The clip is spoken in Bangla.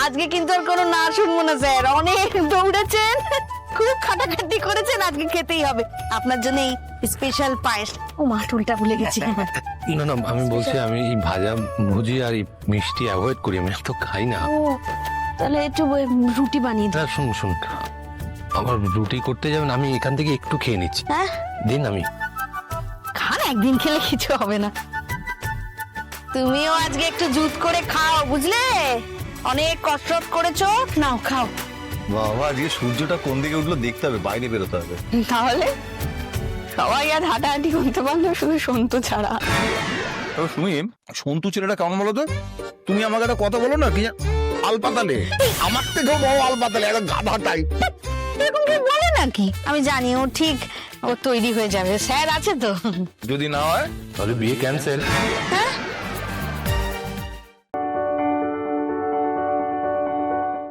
আজকে কিন্তু আর কোনো না শুনবো না স্যার, অনেক দৌড়েছেন, খুব খাটাখাটি করেছেন, আজকে খেতেই হবে আপনার জন্য এই স্পেশাল পায়েস। ও মা, টুলটা ভুলে গেছি। না না, আমি বলছি আমি এই ভাজা ভুজি আর এই মিষ্টি অ্যাভয়েড করি, আমি তো খাই না। ও তাহলে একটু রুটি বানিয়ে দিন। শুন শুন, আমার রুটি করতে যাবেন, আমি এখান থেকে একটু খেয়ে নিচ্ছি। হ্যাঁ দিন আমি খান, একদিন খেলে কিছু হবে না। তুমিও আজকে একটু জুত করে খাও, বুঝলে? অনেক কসরত করেছো, নাও খাও। বাবা, আজকে সূর্যটা কোন দিকে উঠলো দেখতে হবে, বাইরে বেরোতে হবে। তাহলে সবাই আর হাঁটাহাঁটি করতে পারলো, শুধু সন্তু ছাড়া। তবে শুনি, সন্তু ছেলেটা কেমন বলো তো? তুমি আমাকে একটা কথা বলো না, কি আলপাতালে, আমার থেকেও বড় আলপাতালে, একটা গাধা টাইপ। এরকম কি বলে নাকি? আমি জানি ও ঠিক, ও তৈরি হয়ে যাবে, স্যার আছে তো। যদি না হয় তাহলে বিয়ে ক্যান্সেল।